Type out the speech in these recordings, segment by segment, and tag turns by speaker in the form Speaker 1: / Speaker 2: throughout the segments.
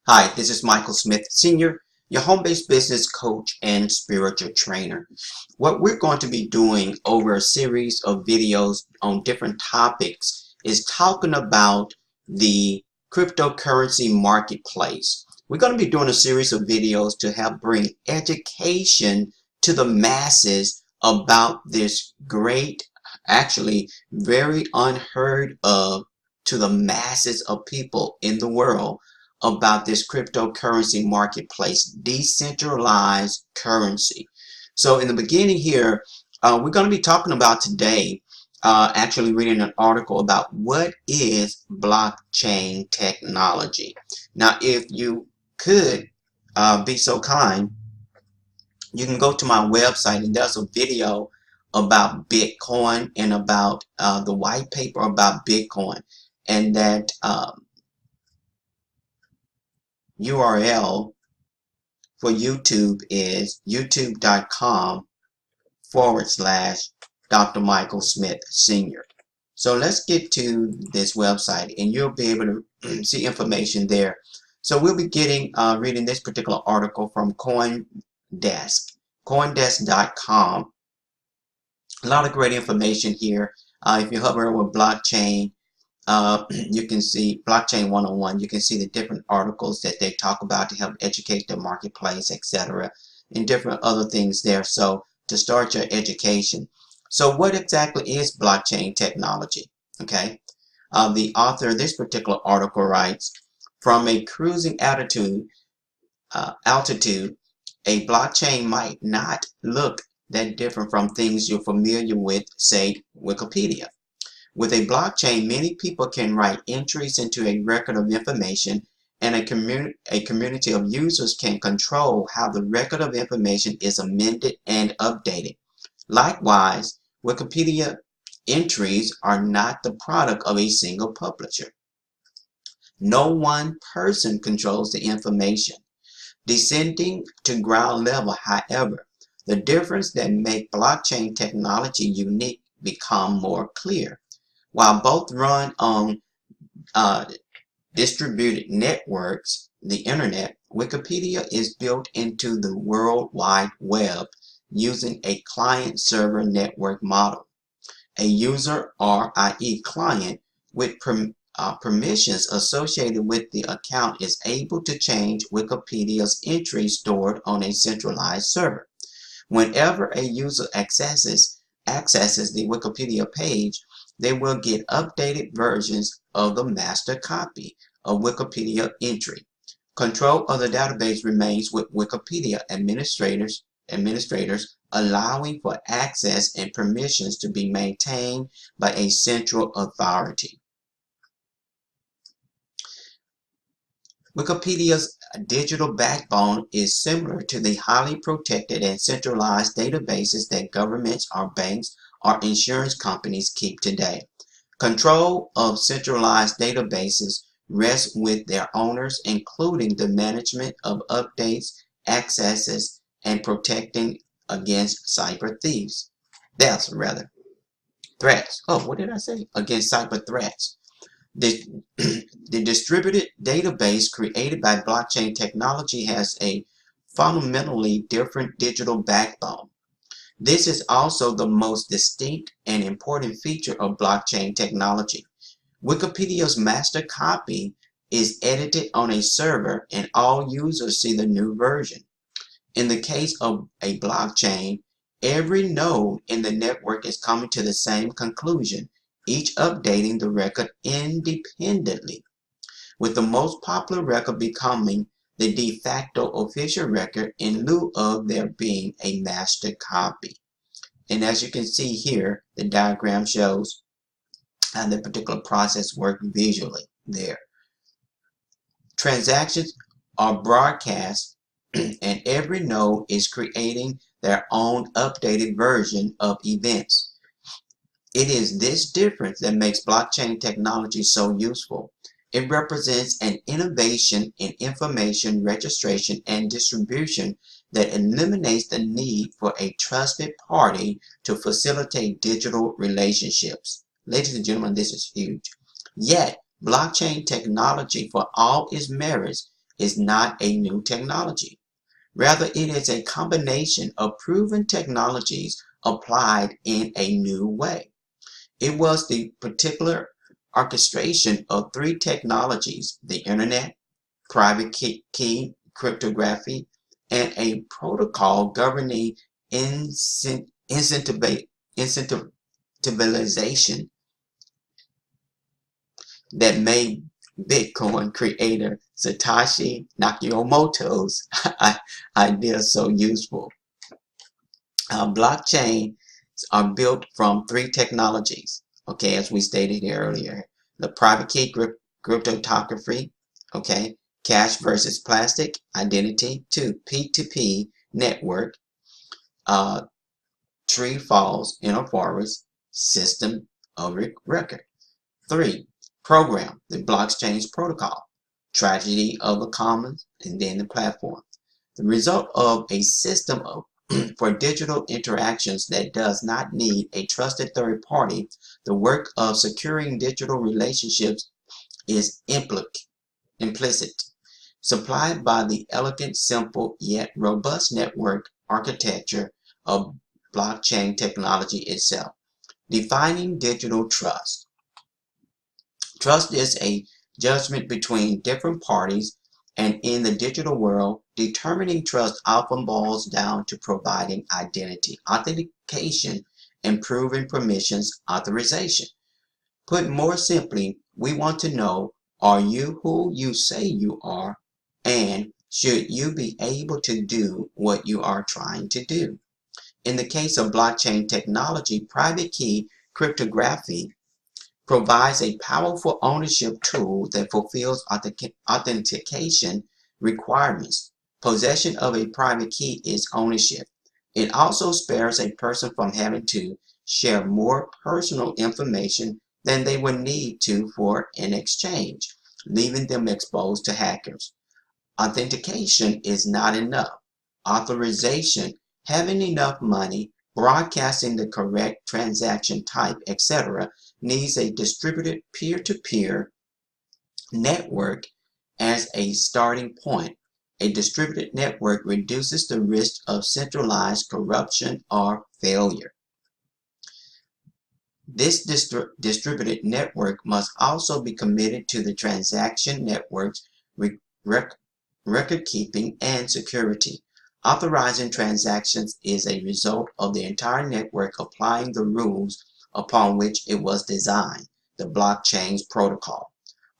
Speaker 1: Hi, this is Michael Smith, Sr., your home-based business coach and spiritual trainer. What we're going to be doing over a series of videos on different topics is talking about the cryptocurrency marketplace. We're going to be doing a series of videos to help bring education to the masses about this great, actually very unheard of to the masses of people in the world about this cryptocurrency marketplace, decentralized currency. So in the beginning here, we're going to be talking about today, actually reading an article about what is blockchain technology. Now, if you could be so kind, you can go to my website and there's a video about Bitcoin and about the white paper about Bitcoin. And that URL for YouTube is youtube.com/Dr. Michael Smith Sr. So let's get to this website and you'll be able to see information there. So we'll be reading this particular article from coindesk.com. A lot of great information here. If you hover over blockchain, you can see Blockchain 101. You can see the different articles that they talk about to help educate the marketplace, etc., and different other things there. So to start your education. So what exactly is blockchain technology? Okay. The author of this particular article writes, from a cruising altitude, a blockchain might not look that different from things you're familiar with, say Wikipedia. With a blockchain, many people can write entries into a record of information, and a community of users can control how the record of information is amended and updated. Likewise, Wikipedia entries are not the product of a single publisher. No one person controls the information. Descending to ground level, however, the difference that make blockchain technology unique become more clear. While both run on distributed networks, the internet, Wikipedia is built into the World Wide Web using a client-server network model. A user, or i.e. client, with permissions associated with the account is able to change Wikipedia's entries stored on a centralized server. Whenever a user accesses the Wikipedia page, they will get updated versions of the master copy of Wikipedia entry. Control of the database remains with Wikipedia administrators, allowing for access and permissions to be maintained by a central authority. Wikipedia's digital backbone is similar to the highly protected and centralized databases that governments or banks or insurance companies keep today. Control of centralized databases rests with their owners, including the management of updates, accesses, and protecting against cyber thieves. Threats. Oh, what did I say? Against cyber threats. The distributed database created by blockchain technology has a fundamentally different digital backbone. This is also the most distinct and important feature of blockchain technology. Wikipedia's master copy is edited on a server and all users see the new version. In the case of a blockchain, every node in the network is coming to the same conclusion, each updating the record independently, with the most popular record becoming the de facto official record in lieu of there being a master copy. And as you can see here, the diagram shows how the particular process works visually there. Transactions are broadcast and every node is creating their own updated version of events. It is this difference that makes blockchain technology so useful. It represents an innovation in information registration and distribution that eliminates the need for a trusted party to facilitate digital relationships. Ladies and gentlemen, this is huge. Yet, blockchain technology, for all its merits, is not a new technology. Rather, it is a combination of proven technologies applied in a new way. It was the particular orchestration of three technologies: the internet, private key cryptography, and a protocol governing incentivization that made Bitcoin creator Satoshi Nakamoto's idea so useful. Blockchains are built from three technologies, okay, as we stated earlier. The private key cryptography, okay, cash versus plastic identity. 2, P2P network, tree falls in a forest, system of record. 3, program, the blockchain's protocol, tragedy of the commons, and then the platform. The result of a system of for digital interactions that does not need a trusted third party. The work of securing digital relationships is implicit, supplied by the elegant, simple, yet robust network architecture of blockchain technology itself. Defining digital trust. Trust is a judgment between different parties, and in the digital world, determining trust often boils down to providing identity, authentication, and proving permissions authorization. Put more simply, we want to know, are you who you say you are, and should you be able to do what you are trying to do? In the case of blockchain technology, private key cryptography provides a powerful ownership tool that fulfills authentication requirements. Possession of a private key is ownership. It also spares a person from having to share more personal information than they would need to for an exchange, leaving them exposed to hackers. Authentication is not enough. Authorization, having enough money, broadcasting the correct transaction type, etc., needs a distributed peer-to-peer network as a starting point. A distributed network reduces the risk of centralized corruption or failure. This distributed network must also be committed to the transaction network's record keeping and security. Authorizing transactions is a result of the entire network applying the rules upon which it was designed, the blockchain's protocol.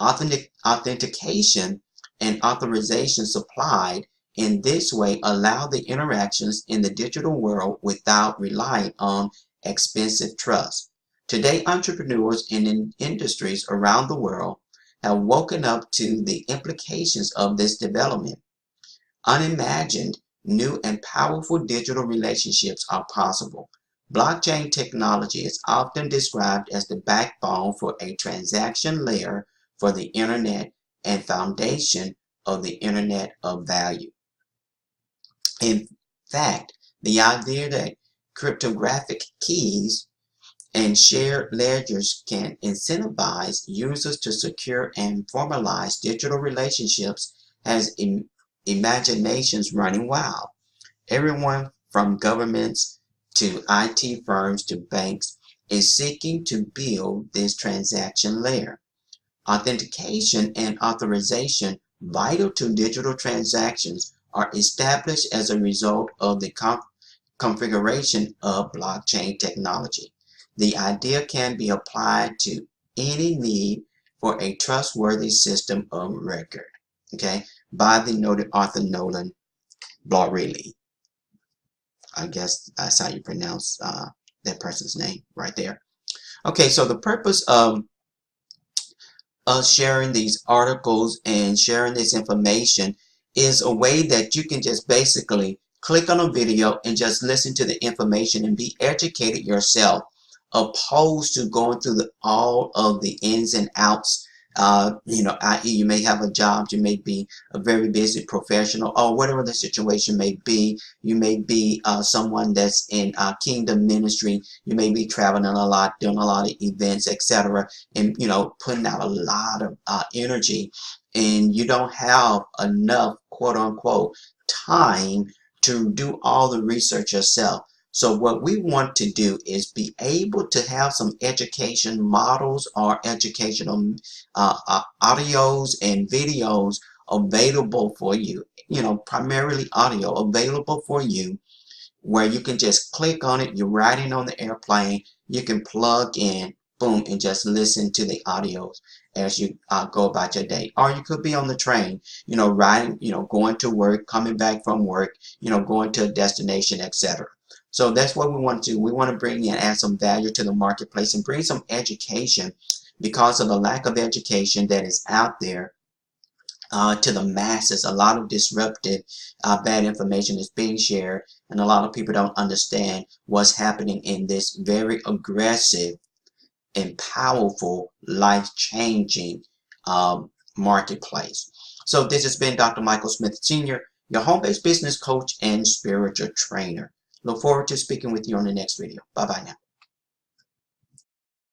Speaker 1: Authentication and authorization supplied in this way allow the interactions in the digital world without relying on expensive trust. Today, entrepreneurs in industries around the world have woken up to the implications of this development. Unimagined, new and powerful digital relationships are possible. Blockchain technology is often described as the backbone for a transaction layer for the internet and foundation of the internet of value. In fact, the idea that cryptographic keys and shared ledgers can incentivize users to secure and formalize digital relationships has imaginations running wild. Everyone from governments to IT firms to banks is seeking to build this transaction layer. Authentication and authorization, vital to digital transactions, are established as a result of the configuration of blockchain technology. The idea can be applied to any need for a trustworthy system of record, okay, by the noted author Nolan Blorelli. I guess that's how you pronounce that person's name right there. Okay, so the purpose of us sharing these articles and sharing this information is a way that you can just basically click on a video and just listen to the information and be educated yourself, opposed to going through all of the ins and outs. I.e. you may have a job, you may be a very busy professional, or whatever the situation may be. You may be someone that's in kingdom ministry. You may be traveling a lot, doing a lot of events, etc., and putting out a lot of energy and you don't have enough quote unquote time to do all the research yourself. So what we want to do is be able to have some education models or educational audios and videos available for you, primarily audio available for you, where you can just click on it. You're riding on the airplane, you can plug in, boom, and just listen to the audios as you go about your day. Or you could be on the train, riding, going to work, coming back from work, going to a destination, etc. So that's what we want to do. We want to bring in, add some value to the marketplace and bring some education, because of the lack of education that is out there to the masses. A lot of disruptive, bad information is being shared, and a lot of people don't understand what's happening in this very aggressive and powerful, life-changing marketplace. So this has been Dr. Michael Smith Sr., your home-based business coach and spiritual trainer. Look forward to speaking with you on the next video. Bye-bye now.